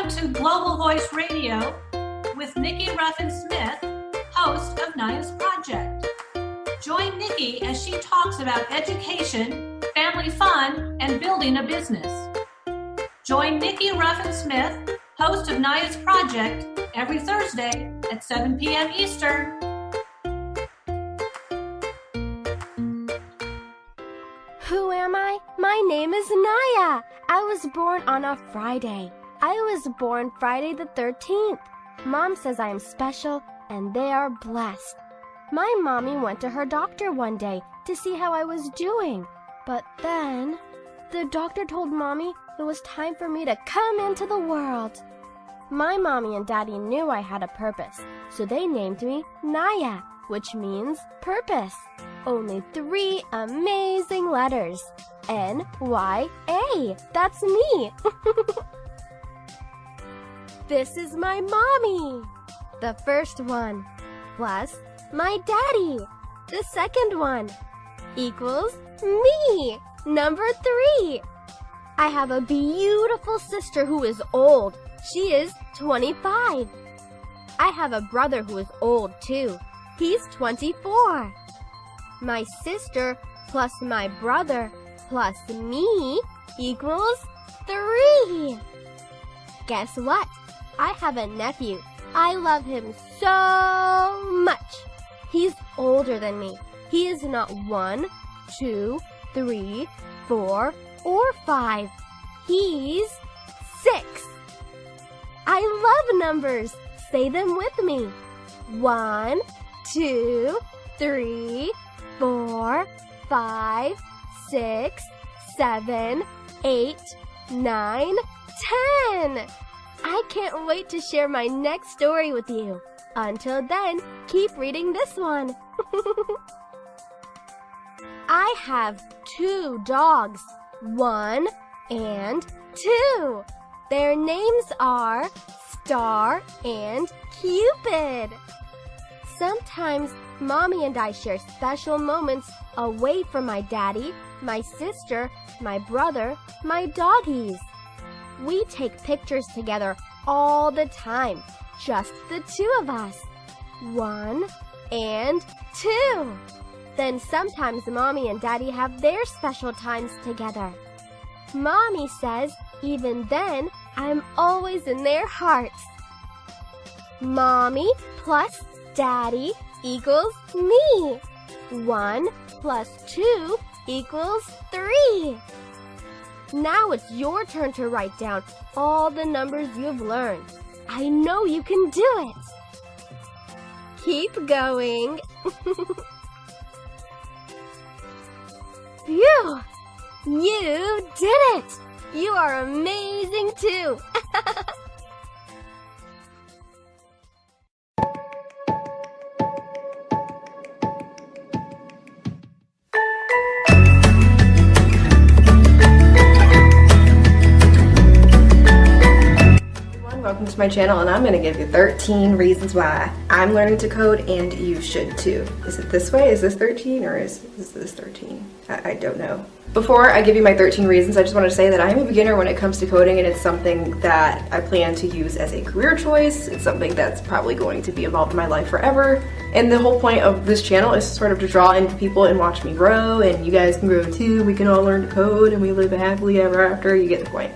Welcome to Global Voice Radio with Nikki Ruffin-Smith, host of Naya's Project. Join Nikki as she talks about education, family fun, and building a business. Join Nikki Ruffin-Smith, host of Naya's Project, every Thursday at 7 p.m. Eastern. Who am I? My name is Naya. I was born on a Friday. I was born Friday the 13th. Mom says I am special and they are blessed. My mommy went to her doctor one day to see how I was doing. But then, the doctor told Mommy it was time for me to come into the world. My mommy and daddy knew I had a purpose, so they named me Naya, which means purpose. Only 3 amazing letters. N-Y-A. That's me. This is my mommy. The first one. Plus my daddy. The second one. Equals me. Number 3. I have a beautiful sister who is old. She is 25. I have a brother who is old too. He's 24. My sister plus my brother plus me equals 3. Guess what? I have a nephew. I love him so much. He's older than me. He is not 1, 2, 3, 4, or 5. He's 6. I love numbers. Say them with me. 1, 2, 3, 4, 5, 6, 7, 8, 9, 10. I can't wait to share my next story with you. Until then, keep reading this one. I have 2 dogs, 1 and 2. Their names are Star and Cupid. Sometimes Mommy and I share special moments away from my daddy, my sister, my brother, my doggies. We take pictures together all the time, just the 2 of us. 1 and 2. Then sometimes Mommy and Daddy have their special times together. Mommy says even then I'm always in their hearts. Mommy plus Daddy equals me. 1 plus 2 equals 3. Now it's your turn to write down all the numbers you've learned. I know you can do it. Keep going. Phew! You did it! You are amazing too! Welcome to my channel, and I'm going to give you 13 reasons why I'm learning to code and you should too. Is it this way? Is this 13 or is this 13? I don't know. Before I give you my 13 reasons, I just want to say that I'm a beginner when it comes to coding, and it's something that I plan to use as a career choice. It's something that's probably going to be involved in my life forever. And the whole point of this channel is sort of to draw in people and watch me grow, and you guys can grow too. We can all learn to code and we live happily ever after. You get the point.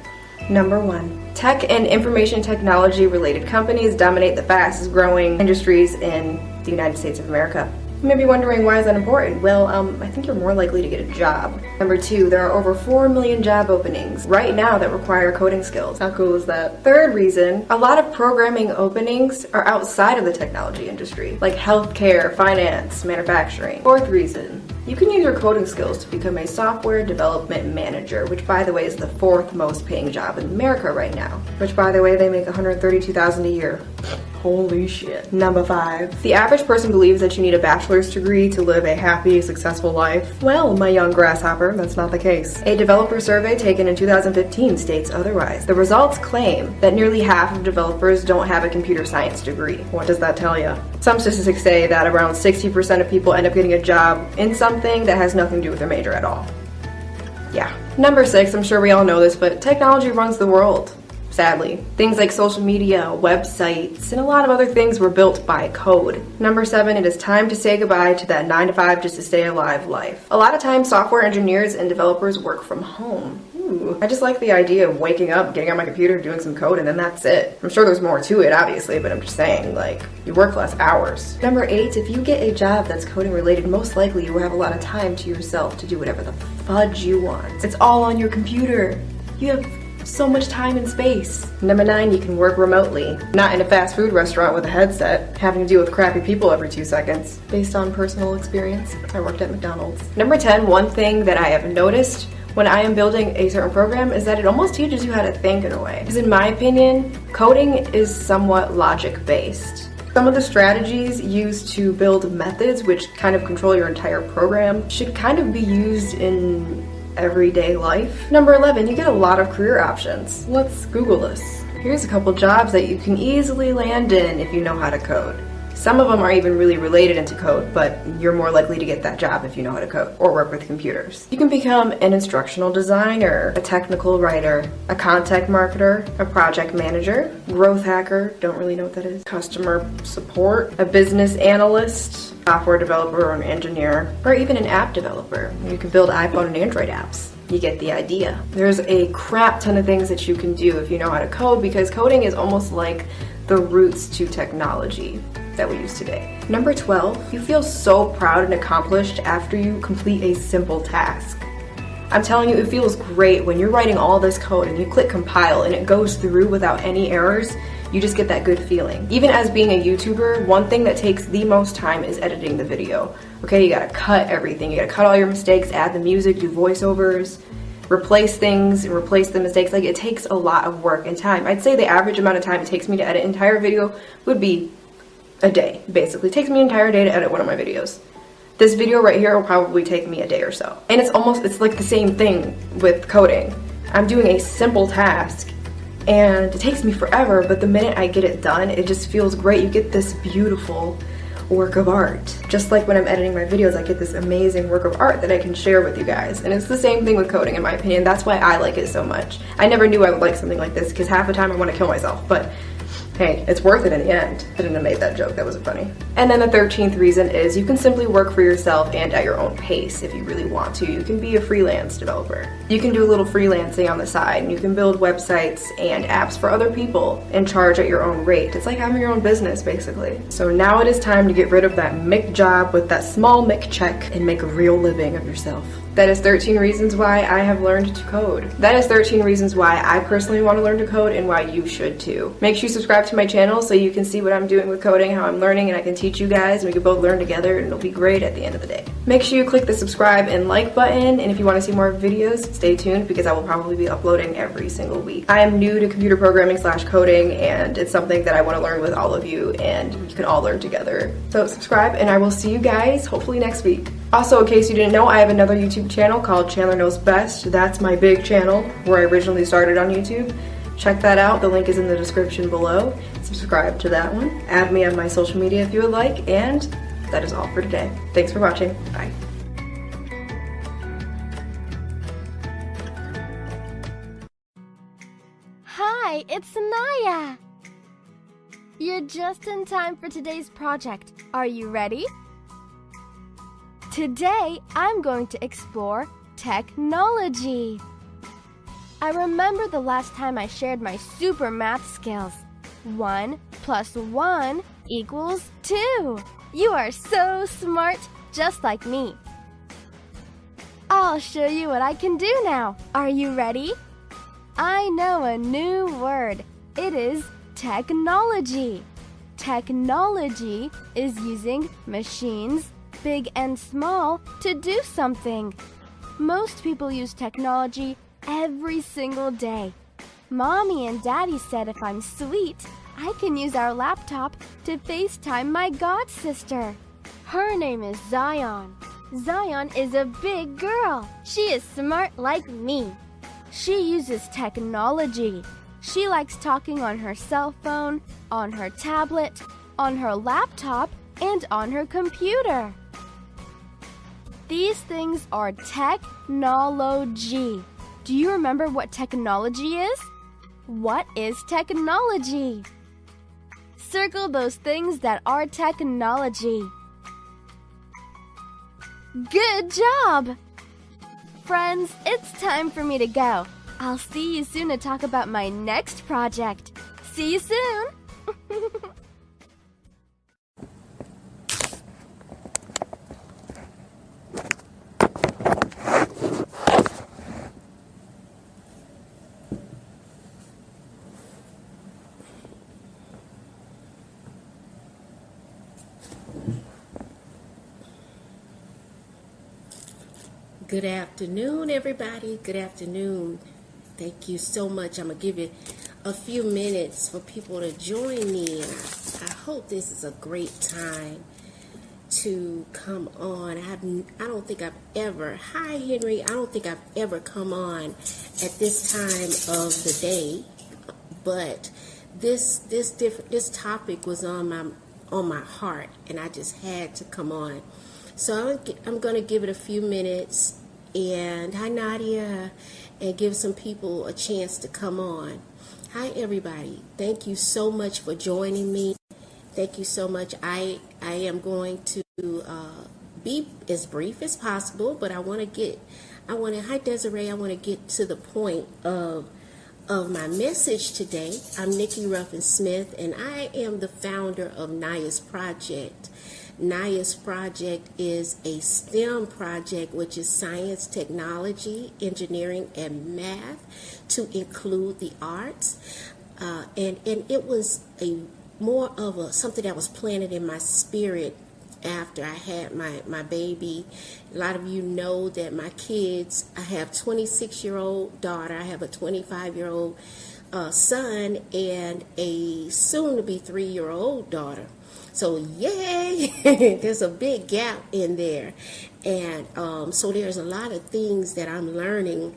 Number 1. Tech and information technology related companies dominate the fastest growing industries in the United States of America. You may be wondering, why is that important? Well, I think you're more likely to get a job. Number 2, there are over 4 million job openings right now that require coding skills. How cool is that? Third reason, a lot of programming openings are outside of the technology industry, like healthcare, finance, manufacturing. Fourth reason, you can use your coding skills to become a software development manager, which by the way is the 4th most paying job in America right now. Which by the way, they make $132,000 a year. Holy shit. Number 5. The average person believes that you need a bachelor's degree to live a happy, successful life. Well, my young grasshopper, that's not the case. A developer survey taken in 2015 states otherwise. The results claim that nearly half of developers don't have a computer science degree. What does that tell you? Some statistics say that around 60% of people end up getting a job in something that has nothing to do with their major at all. Yeah. Number 6, I'm sure we all know this, but technology runs the world. sadly. Things like social media, websites, and a lot of other things were built by code. Number 7, it is time to say goodbye to that 9 to 5 just to stay alive life. A lot of times software engineers and developers work from home. Ooh, I just like the idea of waking up, getting on my computer, doing some code, and then that's it. I'm sure there's more to it, obviously, but I'm just saying, like, you work less hours. Number 8, if you get a job that's coding related, most likely you will have a lot of time to yourself to do whatever the fudge you want. It's all on your computer. You have so much time and space. Number 9, you can work remotely. Not in a fast food restaurant with a headset, having to deal with crappy people every 2 seconds. Based on personal experience, I worked at McDonald's. Number 10, one thing that I have noticed when I am building a certain program is that it almost teaches you how to think in a way. Because in my opinion, coding is somewhat logic-based. Some of the strategies used to build methods which kind of control your entire program should kind of be used in everyday life. Number 11, you get a lot of career options. Let's Google this. Here's a couple jobs that you can easily land in if you know how to code. Some of them are even really related into code, but you're more likely to get that job if you know how to code or work with computers. You can become an instructional designer, a technical writer, a content marketer, a project manager, growth hacker, don't really know what that is, customer support, a business analyst, software developer or an engineer, or even an app developer. You can build iPhone and Android apps. You get the idea. There's a crap ton of things that you can do if you know how to code, because coding is almost like the roots to technology that we use today. Number 12, you feel so proud and accomplished after you complete a simple task. I'm telling you, it feels great when you're writing all this code and you click compile and it goes through without any errors. You just get that good feeling. Even as being a YouTuber, one thing that takes the most time is editing the video. Okay, you gotta cut everything. You gotta cut all your mistakes, add the music, do voiceovers, replace things, replace the mistakes. Like, it takes a lot of work and time. I'd say the average amount of time it takes me to edit an entire video would be a day, basically. It takes me an entire day to edit one of my videos. This video right here will probably take me a day or so. And it's like the same thing with coding. I'm doing a simple task and it takes me forever, but the minute I get it done, it just feels great. You get this beautiful work of art. Just like when I'm editing my videos, I get this amazing work of art that I can share with you guys. And it's the same thing with coding, in my opinion. That's why I like it so much. I never knew I would like something like this, because half the time I want to kill myself, but hey, it's worth it in the end. I shouldn't have made that joke, that wasn't funny. And then the 13th reason is you can simply work for yourself and at your own pace if you really want to. You can be a freelance developer. You can do a little freelancing on the side, and you can build websites and apps for other people and charge at your own rate. It's like having your own business, basically. So now it is time to get rid of that Mick job with that small Mick check and make a real living of yourself. That is 13 reasons why I have learned to code. That is 13 reasons why I personally want to learn to code and why you should too. Make sure you subscribe to my channel so you can see what I'm doing with coding, how I'm learning, and I can teach you guys, and we can both learn together, and it'll be great at the end of the day. Make sure you click the subscribe and like button, and if you want to see more videos, stay tuned because I will probably be uploading every single week. I am new to computer programming / coding, and it's something that I want to learn with all of you, and you can all learn together. So subscribe, and I will see you guys hopefully next week. Also, in case you didn't know, I have another YouTube channel called Chandler Knows Best. That's my big channel where I originally started on YouTube. Check that out. The link is in the description below. Subscribe to that one. Add me on my social media if you would like. And that is all for today. Thanks for watching. Bye. Hi, it's Naya. You're just in time for today's project. Are you ready? Today, I'm going to explore technology. I remember the last time I shared my super math skills. 1 + 1 = 2. You are so smart, just like me. I'll show you what I can do now. Are you ready? I know a new word. It is technology. Technology is using machines, big and small, to do something. Most people use technology every single day. Mommy and Daddy said if I'm sweet, I can use our laptop to FaceTime my god sister. Her name is Zion. Zion is a big girl. She is smart like me. She uses technology. She likes talking on her cell phone, on her tablet, on her laptop, and on her computer. These things are technology. Do you remember what technology is? What is technology? Circle those things that are technology. Good job! Friends, it's time for me to go. I'll see you soon to talk about my next project. See you soon! Good afternoon, everybody. Good afternoon. Thank you so much. I'm going to give you a few minutes for people to join me. And I hope this is a great time to come on. I don't think I've ever, hi Henry, I don't think I've ever come on at this time of the day, but this topic was on my heart, and I just had to come on. So I'm going to give it a few minutes, and hi Nadia, and give some people a chance to come on. Hi everybody. Thank you so much for joining me. Thank you so much. I am going to be as brief as possible, but hi Desiree, I want to get to the point of my message today. I'm Nikki Ruffin-Smith, and I am the founder of Naya's Project. Naya's Project is a STEM project, which is science, technology, engineering, and math, to include the arts. And it was more of something that was planted in my spirit after I had my baby. A lot of you know that my kids, I have a 26-year-old daughter, I have a 25-year-old son, and a soon-to-be 3-year-old daughter. So yay, there's a big gap in there. And so there's a lot of things that I'm learning.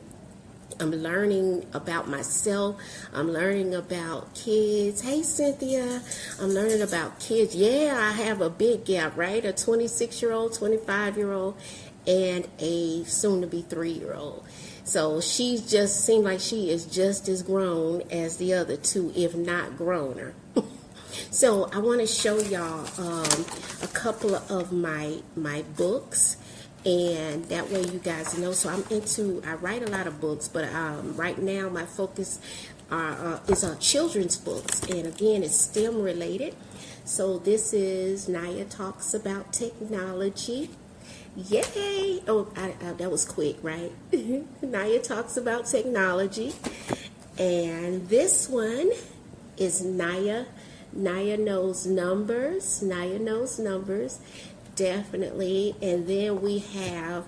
I'm learning about myself. I'm learning about kids. Hey, Cynthia. I'm learning about kids. Yeah, I have a big gap, right? A 26-year-old, 25-year-old, and a soon-to-be 3-year-old. So she just seemed like she is just as grown as the other two, if not growner. So I want to show y'all a couple of my books, and that way you guys know. So I write a lot of books, but right now my focus is on children's books, and again, it's STEM related. So this is Naya Talks About Technology. Yay! Oh, that was quick, right? Naya Talks About Technology, and this one is Naya Knows Numbers. Naya Knows Numbers, definitely. And then we have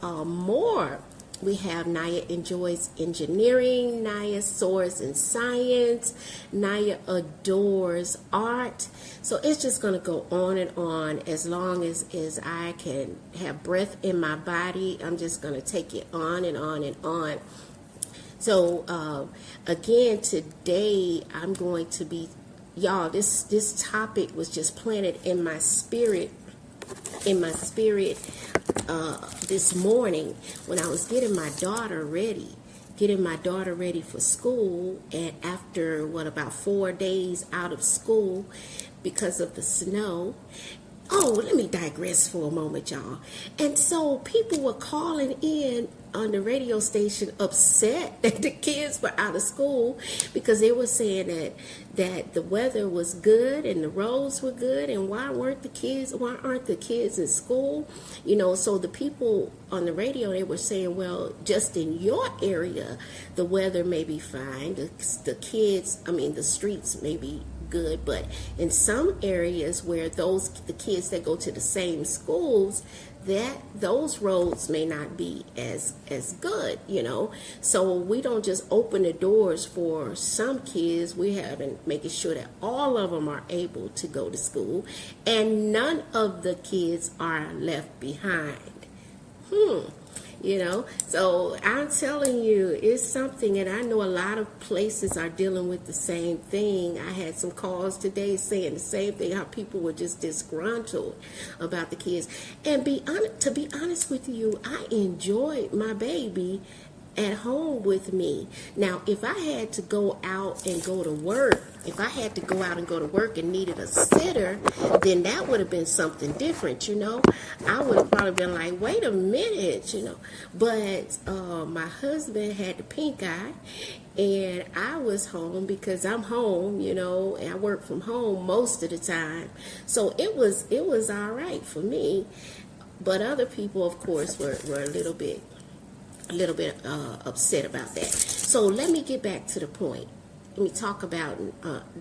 more. We have Naya Enjoys Engineering, Naya Soars in Science, Naya Adores Art. So it's just going to go on and on as long as I can have breath in my body. I'm just going to take it on and on and on. So again, today I'm going to be, y'all, this topic was just planted in my spirit this morning when I was getting my daughter ready for school. And after about 4 days out of school because of the snow. Oh, let me digress for a moment, y'all. And so people were calling in on the radio station upset that the kids were out of school because they were saying that the weather was good and the roads were good, and why aren't the kids in school? You know, so the people on the radio, they were saying, well, just in your area, the weather may be fine. The streets may be good, but in some areas where the kids that go to the same schools, that those roads may not be as good, you know. So we don't just open the doors for some kids. We have been making sure that all of them are able to go to school, and none of the kids are left behind. You know, so I'm telling you, it's something, and I know a lot of places are dealing with the same thing. I had some calls today saying the same thing, how people were just disgruntled about the kids. And to be honest with you, I enjoyed my baby at home with me. Now, if I had to go out and go to work, and needed a sitter, then that would have been something different, I would have probably been like, wait a minute, But my husband had the pink eye, and I was home because I'm home, and I work from home most of the time. So it was all right for me. But other people, of course, were a little bit upset about that. So let me get back to the point. Let me talk about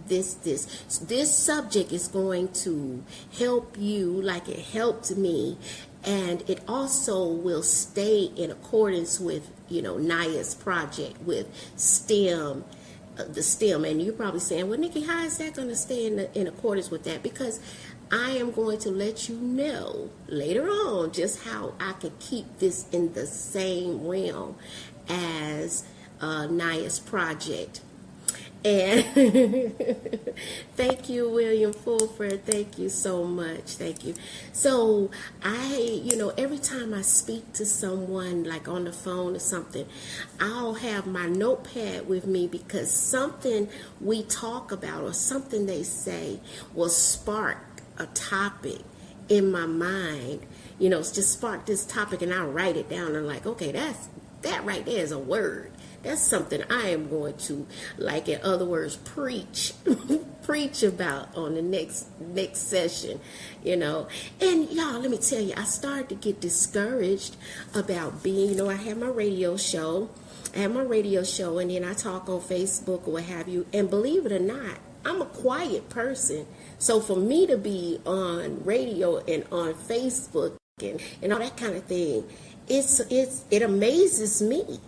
this subject is going to help you like it helped me, and it also will stay in accordance with Naya's project with STEM, the STEM. And you're probably saying, well, Nikki, how is that going to stay in accordance with that? Because I am going to let you know later on just how I can keep this in the same realm as Naya's project. And thank you, William Fulford. Thank you so much. Thank you. So every time I speak to someone like on the phone or something, I'll have my notepad with me because something we talk about or something they say will spark a topic in my mind. It's just spark this topic, and I'll write it down and like, okay, that right there is a word. That's something I am going to, like in other words, preach about on the next session, And y'all, let me tell you, I started to get discouraged about being, I have my radio show. And then I talk on Facebook or what have you. And believe it or not, I'm a quiet person. So for me to be on radio and on Facebook and all that kind of thing, it amazes me.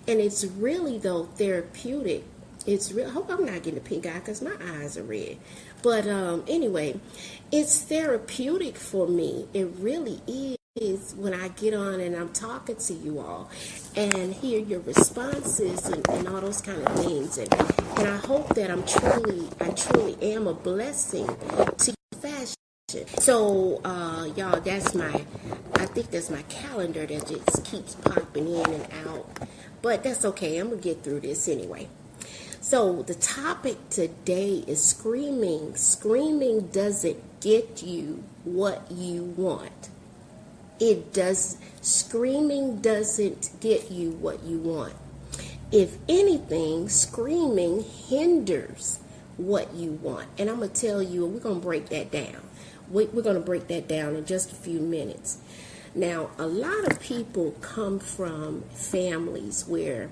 And it's really, though, therapeutic. I hope I'm not getting a pink eye because my eyes are red. But anyway, it's therapeutic for me. It really is when I get on and I'm talking to you all and hear your responses and all those kind of things. And I hope that I truly am a blessing to your fashion. So, y'all, I think that's my calendar that just keeps popping in and out. But that's okay. I'm going to get through this anyway. So the topic today is screaming. Screaming doesn't get you what you want. Screaming doesn't get you what you want. If anything, screaming hinders what you want. And I'm going to tell you, we're going to break that down. We're going to break that down in just a few minutes. Now, a lot of people come from families where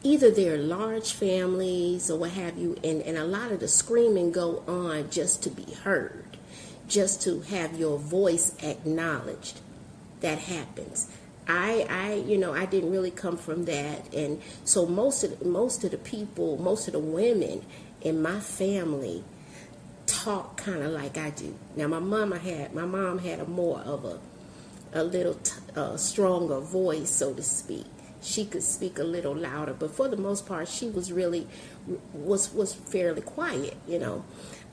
either they're large families or what have you, and a lot of the screaming go on just to be heard, just to have your voice acknowledged. That happens. I didn't really come from that, and so most of the people, most of the women in my family talk kind of like I do. Now, my mom had a more of a little stronger voice, so to speak. She could speak a little louder, but for the most part, she was really was fairly quiet,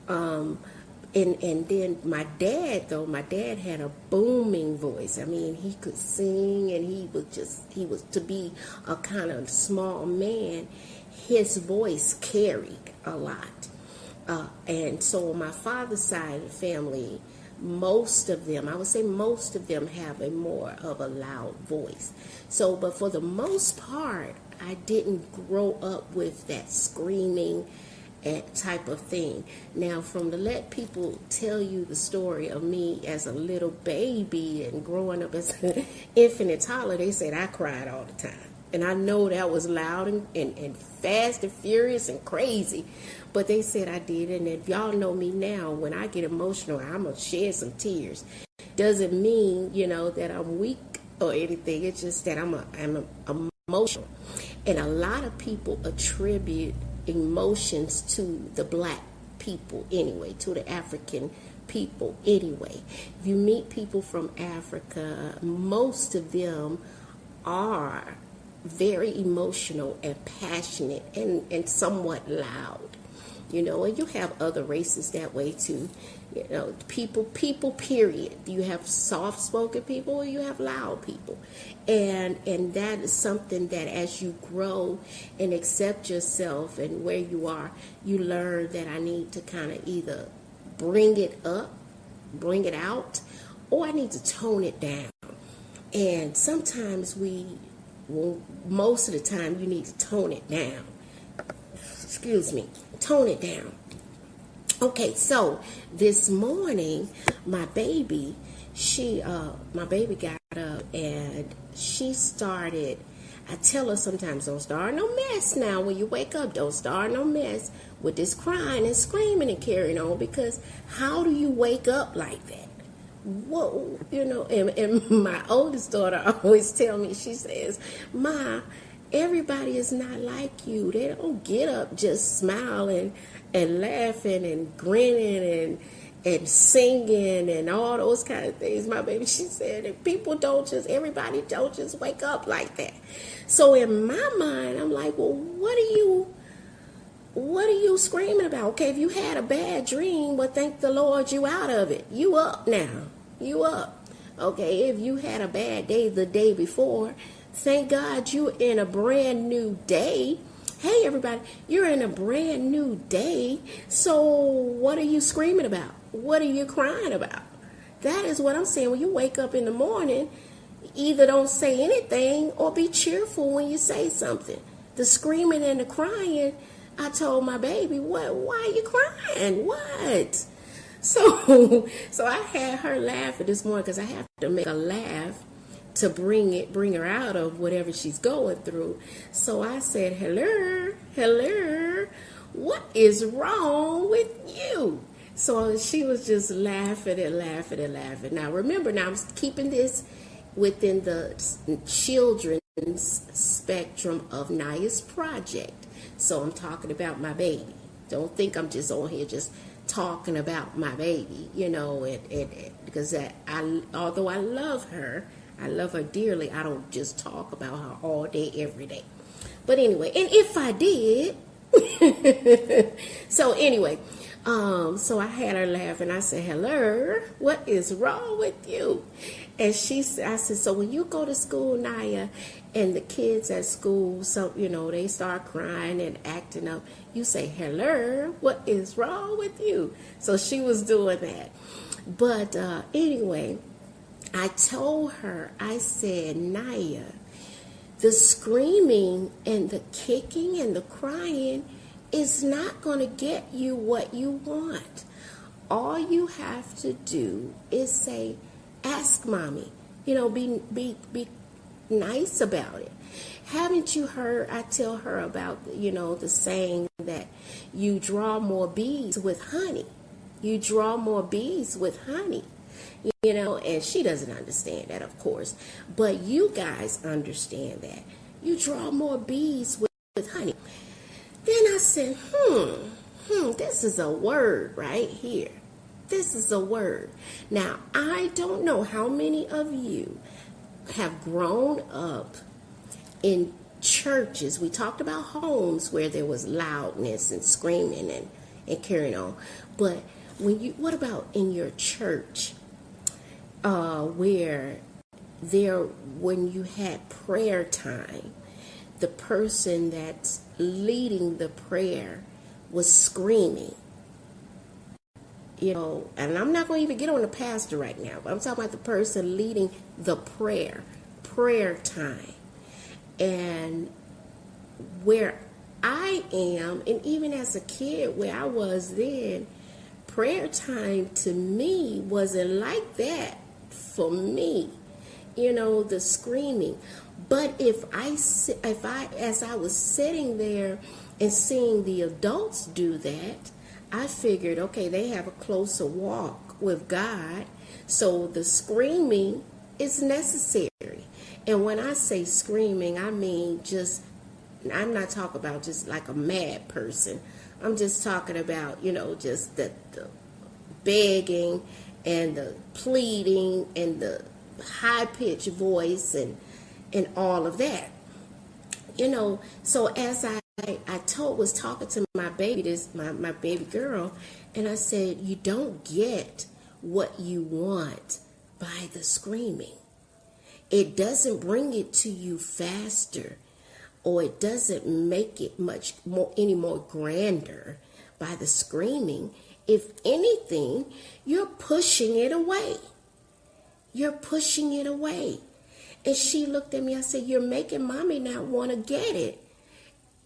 And then my dad had a booming voice. I mean, he could sing, and he was to be a kind of small man. His voice carried a lot, and so on my father's side of the family, most of them have a more of a loud voice. So, but for the most part, I didn't grow up with that screaming type of thing. Now, from to let people tell you the story of me as a little baby and growing up as an infant and toddler, they said I cried all the time. And I know that was loud and fast and furious and crazy, but they said I did. And if y'all know me now, when I get emotional, I'm going to shed some tears. Doesn't mean, that I'm weak or anything. It's just that I'm emotional. And a lot of people attribute emotions to the black people anyway, to the African people anyway. If you meet people from Africa, most of them are very emotional and passionate and somewhat loud. you know, and you have other races that way too. You know, people, period. You have soft-spoken people or you have loud people. And that is something that as you grow and accept yourself and where you are, you learn that I need to kind of either bring it up, bring it out, or I need to tone it down. And sometimes most of the time you need to tone it down. Tone it down. Okay, so this morning, my baby got up and she started, I tell her sometimes, don't start no mess now. When you wake up, don't start no mess with this crying and screaming and carrying on, because how do you wake up like that? Whoa, you know, and my oldest daughter always tell me, she says, Ma, everybody is not like you. They don't get up just smiling and laughing and grinning and singing and all those kind of things. My baby, she said, everybody don't just wake up like that. So in my mind, I'm like, well, what are you screaming about? Okay, if you had a bad dream, well, thank the Lord you out of it. You up now. You up. Okay, if you had a bad day the day before, thank God you're in a brand new day. Hey, everybody, you're in a brand new day. So what are you screaming about? What are you crying about? That is what I'm saying. When you wake up in the morning, either don't say anything or be cheerful when you say something. The screaming and the crying, I told my baby, why are you crying? What? So I had her laughing this morning because I have to make her laugh to bring her out of whatever she's going through. So I said, hello, what is wrong with you? So she was just laughing and laughing and laughing. Now remember, I'm keeping this within the children's spectrum of Naya's project. So I'm talking about my baby. Don't think I'm just on here just talking about my baby, you know, and because although I love her dearly, I don't just talk about her all day, every day. But anyway, and if I did, so anyway, so I had her laugh and I said, hello, what is wrong with you? And I said, so when you go to school, Naya, and the kids at school, so, you know, they start crying and acting up, you say, hello, what is wrong with you? So she was doing that. But anyway, I told her, I said, Naya, the screaming and the kicking and the crying is not going to get you what you want. All you have to do is say, ask mommy. You know, be nice about it. Haven't you heard, I tell her about, you know, the saying that you draw more bees with honey. You draw more bees with honey. You know, and she doesn't understand that, of course. But you guys understand that. You draw more bees with honey. Then I said, this is a word right here. This is a word. Now, I don't know how many of you have grown up in churches. We talked about homes where there was loudness and screaming and carrying on. But what about in your church? Where when you had prayer time, the person that's leading the prayer was screaming. You know, and I'm not going to even get on the pastor right now, but I'm talking about the person leading the prayer time. And where I am, and even as a kid where I was then, prayer time to me wasn't like that for me, you know, the screaming. But as I was sitting there and seeing the adults do that, I figured, okay, they have a closer walk with God, so the screaming is necessary. And when I say screaming, I mean I'm not talking about just like a mad person. I'm just talking about, you know, just the begging and the pleading and the high-pitched voice and all of that. so as was talking to my baby, my baby girl, and I said, you don't get what you want by the screaming. It doesn't bring it to you faster, or it doesn't make it much more any more grander by the screaming. If anything, you're pushing it away. You're pushing it away. And she looked at me. I said, you're making mommy not want to get it.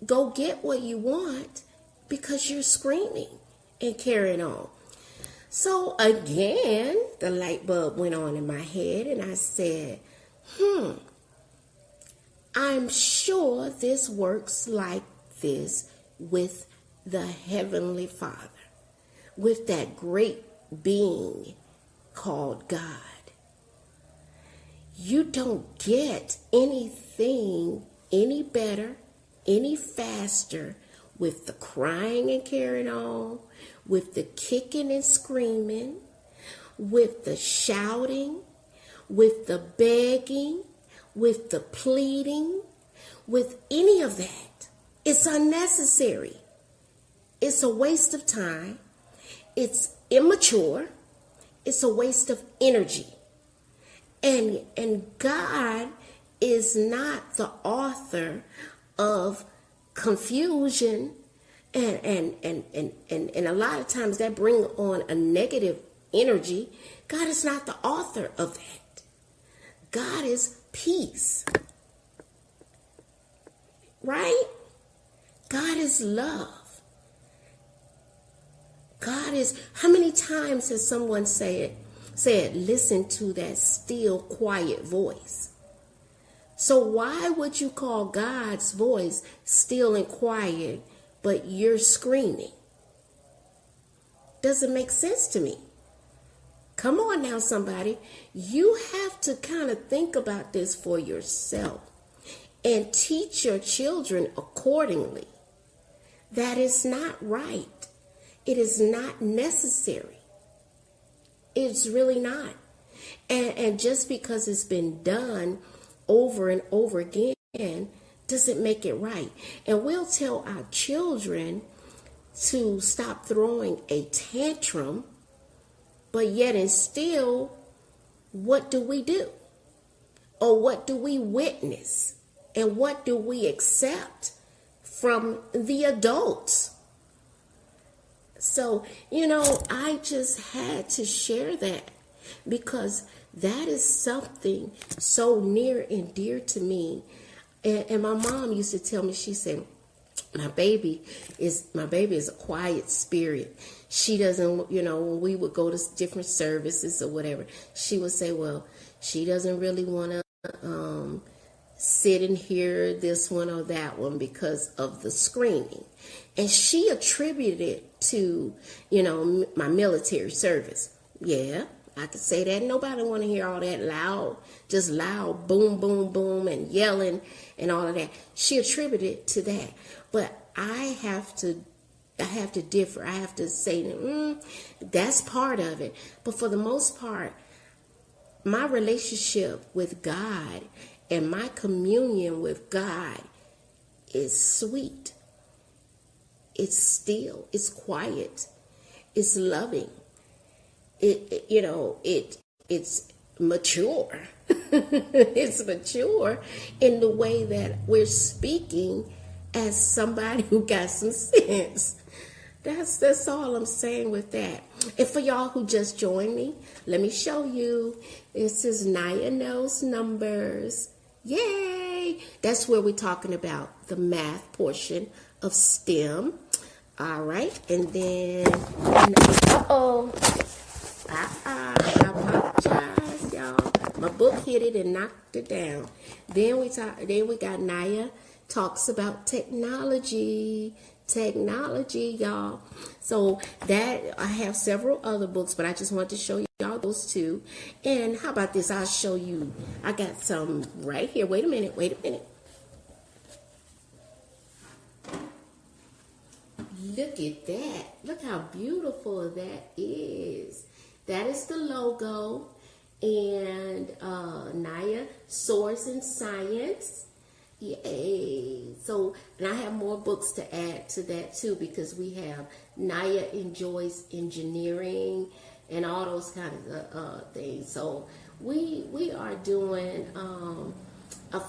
Go get what you want because you're screaming and carrying on. So again, the light bulb went on in my head, and I said, I'm sure this works like this with the Heavenly Father, with that great being called God. You don't get anything any better, any faster with the crying and carrying on, with the kicking and screaming, with the shouting, with the begging, with the pleading, with any of that. It's unnecessary. It's a waste of time. It's immature. It's a waste of energy. And God is not the author of confusion, and a lot of times that brings on a negative energy. God is not the author of that. God is peace. Right? God is love. God is, how many times has someone said, listen to that still, quiet voice? So why would you call God's voice still and quiet, but you're screaming? Doesn't make sense to me. Come on now, somebody. You have to kind of think about this for yourself and teach your children accordingly. That is not right. It is not necessary. It's really not. And just because it's been done over and over again doesn't make it right. And we'll tell our children to stop throwing a tantrum, but yet and still, what do we do? Or what do we witness? And what do we accept from the adults? So, I just had to share that because that is something so near and dear to me. And my mom used to tell me, she said, my baby is a quiet spirit. She doesn't, when we would go to different services or whatever, she would say, well, she doesn't really want to sit and hear this one or that one because of the screaming. And she attributed it to, my military service. Yeah, I could say that. Nobody want to hear all that loud, just loud, boom, boom, boom, and yelling and all of that. She attributed it to that. But I have to differ. I have to say, that's part of it. But for the most part, my relationship with God and my communion with God is sweet. It's still. It's quiet. It's loving. It's mature. It's mature in the way that we're speaking as somebody who got some sense. That's all I'm saying with that. And for y'all who just joined me, let me show you. This is Naya Knows Numbers. Yay! That's where we're talking about the math portion of STEM. All right, and then, I apologize, y'all. My book hit it and knocked it down. Then we got Naya talks about technology, y'all. So that I have several other books, but I just want to show y'all those two. And how about this? I'll show you. I got some right here. Wait a minute. Look at that. Look how beautiful that is. That is the logo. And Naya Soars in Science. Yay. So, and I have more books to add to that too, because we have Naya Enjoys Engineering and all those kind of things. So we are doing a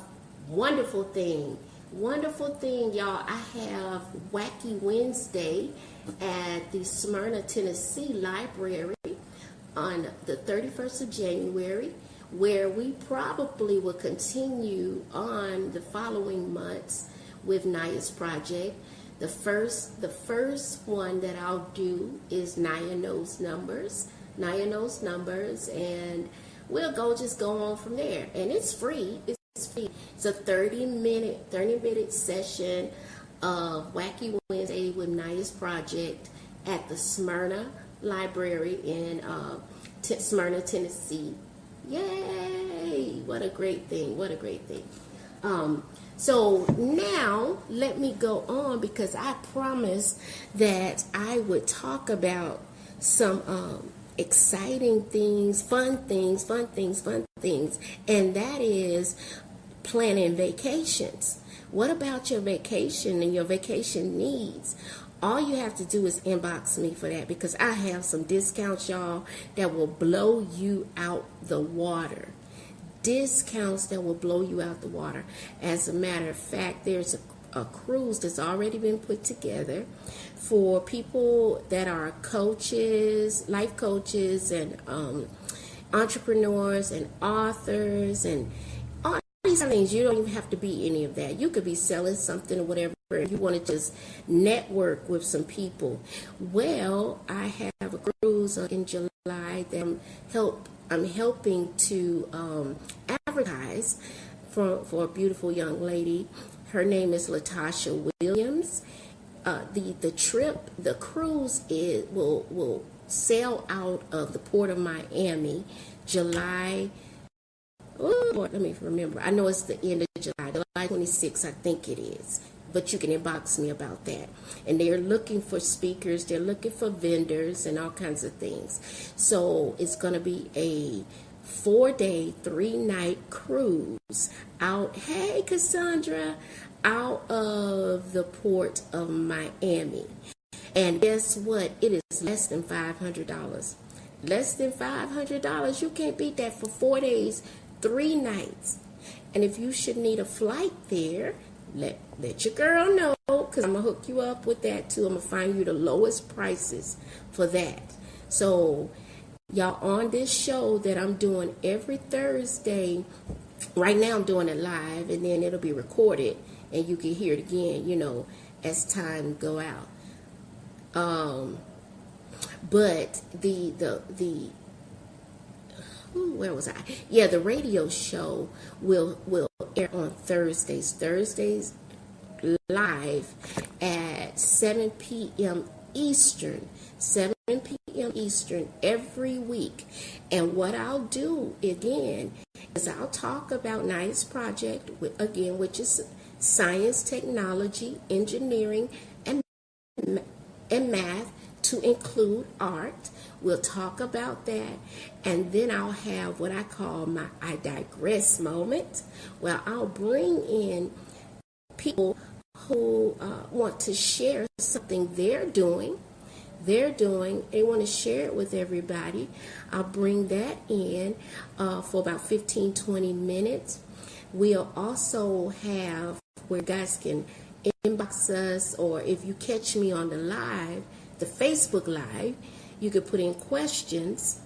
wonderful thing. Wonderful thing, y'all. I have Wacky Wednesday at the Smyrna, Tennessee Library on the 31st of January, where we probably will continue on the following months with Naya's project. The first one that I'll do is Naya Knows Numbers. Naya Knows Numbers, and we'll just go on from there. And it's free. It's free. It's a 30-minute session of Wacky Wednesday with Naya's project at the Smyrna Library in Smyrna, Tennessee. Yay! What a great thing. What a great thing. So now let me go on, because I promised that I would talk about some exciting things, fun things, and that is planning vacations. What about your vacation and your vacation needs? All you have to do is inbox me for that, because I have some discounts, y'all, that will blow you out the water. Discounts that will blow you out the water. As a matter of fact, there's a cruise that's already been put together for people that are coaches, life coaches, and entrepreneurs and authors and all these things. You don't even have to be any of that. You could be selling something or whatever. If you want to just network with some people. Well, I have a cruise in July that I'm helping to advertise for a beautiful young lady. Her name is Latasha Williams. The cruise will sail out of the port of Miami July. Oh, Lord, let me remember. I know it's the end of July 26th, I think it is. But you can inbox me about that. And they're looking for speakers. They're looking for vendors and all kinds of things. So it's going to be a 4-day, 3-night cruise out. Hey, Cassandra. Out of the port of Miami. And guess what? It is less than $500. Less than $500. You can't beat that for 4 days, 3 nights. And if you should need a flight there, let your girl know, because I'm going to hook you up with that too. I'm going to find you the lowest prices for that. So, y'all, on this show that I'm doing every Thursday, right now I'm doing it live, and then it'll be recorded, and you can hear it again, as time go out. But where was I? Yeah, the radio show will air on Thursdays. Thursdays live at 7 p.m. Eastern. 7 p.m. Eastern every week. And what I'll do again is I'll talk about Naya's project which is science, technology, engineering, and math, to include art. We'll talk about that, and then I'll have what I call my I Digress Moment, where I'll bring in people who want to share something they're doing. They want to share it with everybody. I'll bring that in for about 15-20 minutes. We'll also have where guys can inbox us, or if you catch me on the Facebook Live, you could put in questions,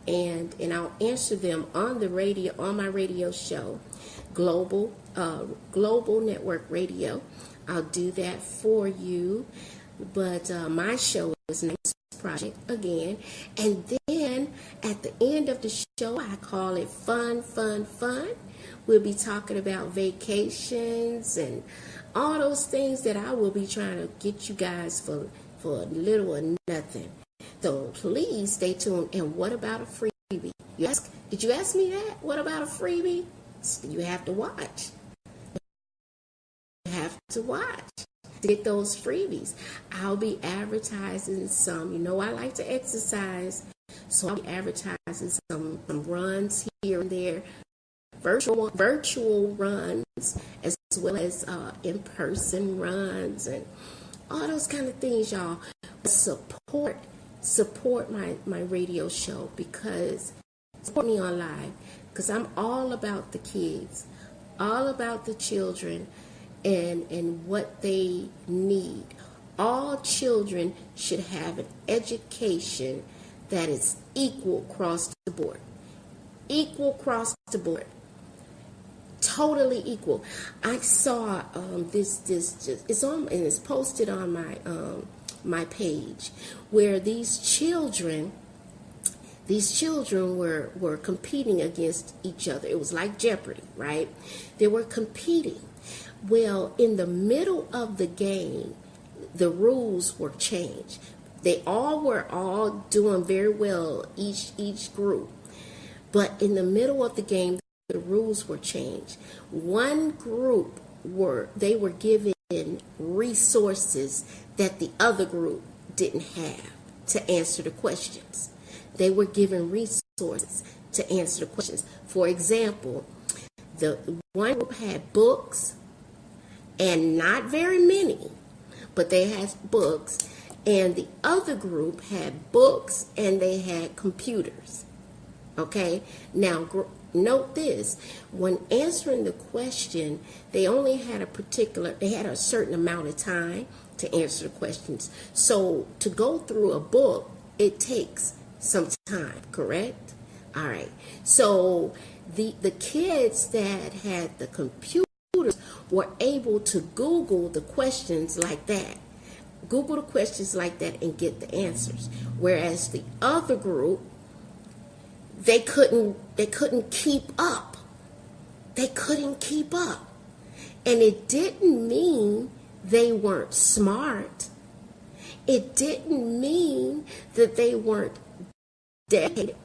and I'll answer them on the radio, on my radio show, Global Network Radio. I'll do that for you. But my show is Naya's Project again. And then at the end of the show, I call it Fun. We'll be talking about vacations and all those things that I will be trying to get you guys for little or nothing. So please stay tuned. And what about a freebie? Did you ask me that? What about a freebie? You have to watch. You have to watch to get those freebies. I'll be advertising some. I like to exercise, so I'll be advertising some runs here and there, virtual runs, as well as in-person runs and all those kind of things, y'all. Support my radio show, because support me on live, because I'm all about the kids, all about the children and what they need. All children should have an education that is equal across the board. Equal across the board. Totally equal. I saw it's on, and it's posted on my page, where these children were competing against each other. It was like Jeopardy, right? They were competing. Well, in the middle of the game, the rules were changed. They were all doing very well, each group. But in the middle of the game, the rules were changed. One group were given resources that the other group didn't have to answer the questions. They were given resources to answer the questions. For example, the one group had books, and not very many, but they had books, and the other group had books and they had computers. Okay, now note this: when answering the question, they had a certain amount of time to answer the questions. So to go through a book, it takes some time, correct? All right. So the kids that had the computers were able to Google the questions like that. Google the questions like that and get the answers. Whereas the other group, they couldn't keep up. They couldn't keep up. And it didn't mean they weren't smart. It didn't mean that they weren't dedicated.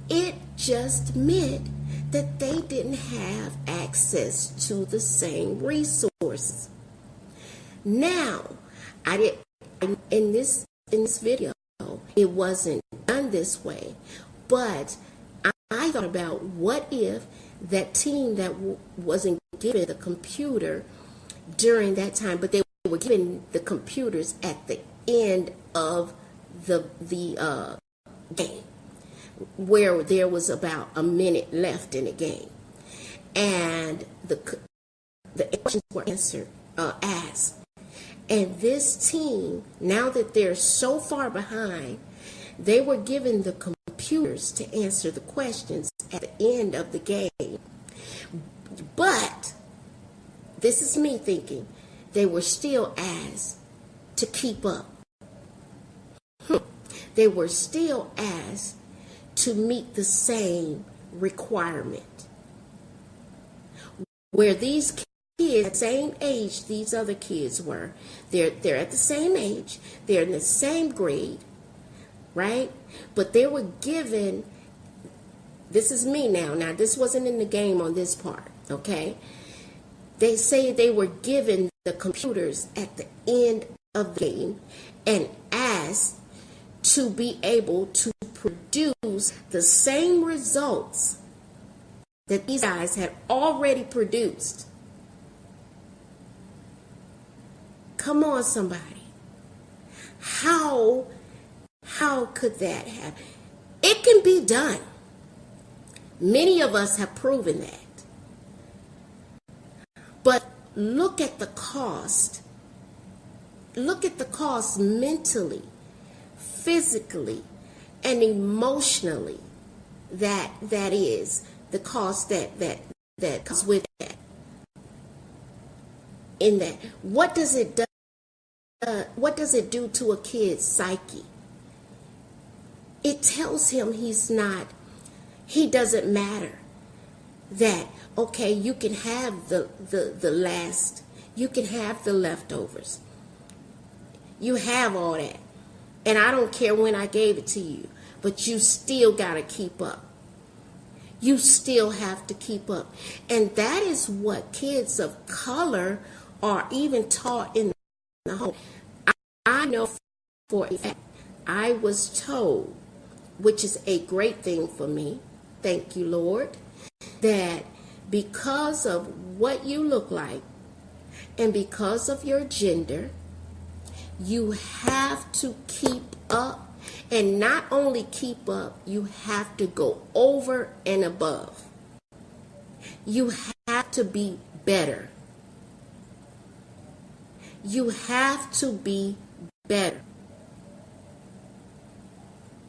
It just meant that they didn't have access to the same resources. Now, in this video, it wasn't done this way, but I thought about, what if that team that wasn't given the computer during that time, but they were given the computers at the end of the game, where there was about a minute left in the game, and the questions were asked, and this team, now that they're so far behind, they were given the computers to answer the questions at the end of the game. But this is me thinking, they were still asked to keep up. They were still asked to meet the same requirement. Where these kids, the same age these other kids were, they're at the same age, they're in the same grade, right? But they were given, this is me now, this wasn't in the game on this part, okay? They say they were given the computers at the end of the game and asked to be able to produce the same results that these guys had already produced. Come on, somebody. How could that happen? It can be done. Many of us have proven that. But look at the cost. Look at the cost mentally, physically, and emotionally. That is the cost that comes with that. In that, what does it do? What does it do to a kid's psyche? It tells him he doesn't matter. That, okay, you can have you can have the leftovers. You have all that. And I don't care when I gave it to you, but you still got to keep up. You still have to keep up. And that is what kids of color are even taught in the home. I know for a fact, I was told, which is a great thing for me, thank you, Lord, that because of what you look like and because of your gender, you have to keep up. And not only keep up, you have to go over and above. You have to be better. You have to be better.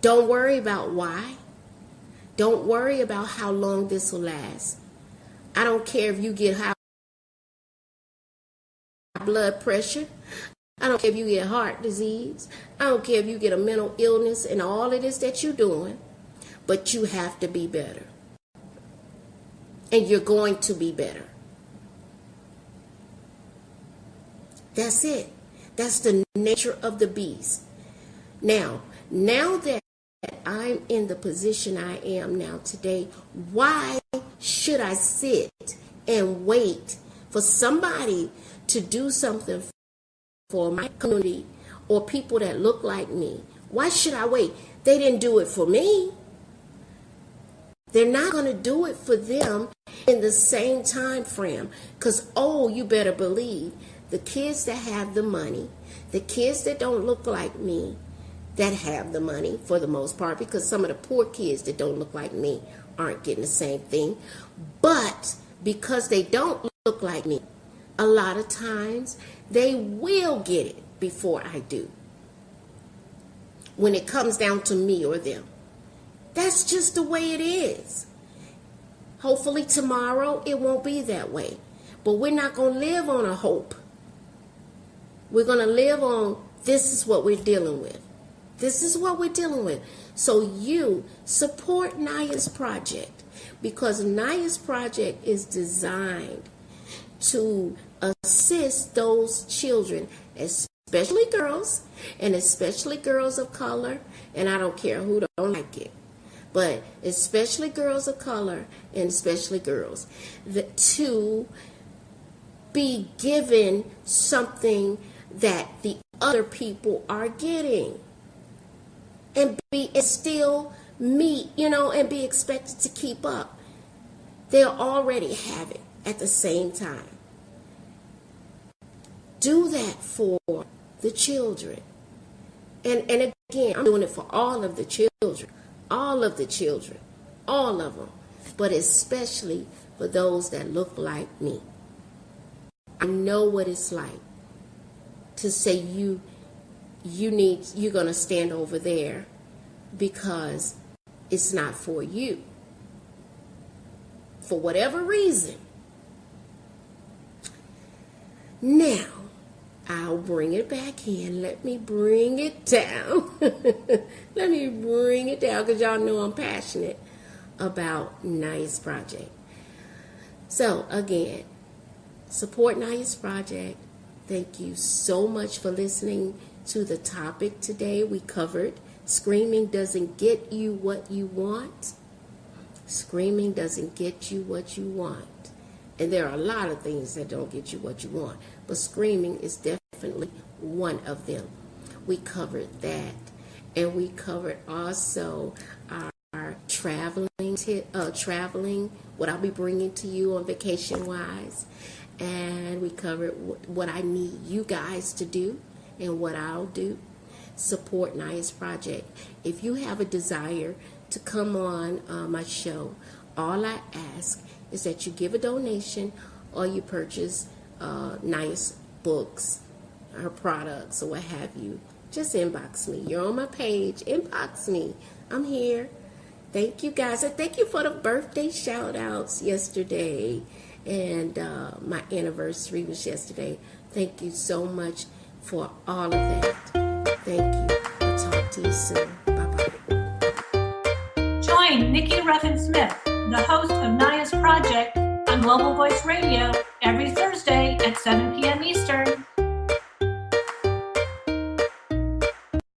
Don't worry about why. Don't worry about how long this will last. I don't care if you get high blood pressure. I don't care if you get heart disease. I don't care if you get a mental illness and all of this that you're doing. But you have to be better. And you're going to be better. That's it. That's the nature of the beast. Now that I'm in the position I am now today, why should I sit and wait for somebody to do something for my community or people that look like me? Why should I wait? They didn't do it for me. They're not going to do it for them in the same time frame. Because, you better believe the kids that have the money, the kids that don't look like me, that have the money for the most part, because some of the poor kids that don't look like me aren't getting the same thing. But because they don't look like me, a lot of times they will get it before I do. When it comes down to me or them. That's just the way it is. Hopefully tomorrow it won't be that way. But we're not going to live on a hope. We're going to live on this is what we're dealing with. This is what we're dealing with. So you support Naya's project, because Naya's project is designed to assist those children, especially girls, and especially girls of color, and I don't care who don't like it, but especially girls of color and especially girls, to be given something that the other people are getting, and still meet, and be expected to keep up. They'll already have it at the same time. Do that for the children. And again, I'm doing it for all of the children. All of the children. All of them. But especially for those that look like me. I know what it's like to say you're going to stand over there because it's not for you. For whatever reason. Now, I'll bring it back in. Let me bring it down. Let me bring it down, because y'all know I'm passionate about Naya's project. So, again, support Naya's project. Thank you so much for listening to the topic today. We covered screaming doesn't get you what you want. Screaming doesn't get you what you want. And there are a lot of things that don't get you what you want, but screaming is definitely one of them. We covered that, and we covered also our traveling, what I'll be bringing to you on vacation-wise, and we covered what I need you guys to do and what I'll do. Support Naya's project. If you have a desire to come on my show, all I ask is that you give a donation or you purchase Naya's books, her products, or what have you. Just inbox me. You're on my page. Inbox me. I'm here. Thank you, guys. And thank you for the birthday shout-outs yesterday. And my anniversary was yesterday. Thank you so much for all of that. Thank you. I'll talk to you soon. Bye-bye. Join Nikki Ruffin-Smith, the host of Naya's Project, on Global Voice Radio every Thursday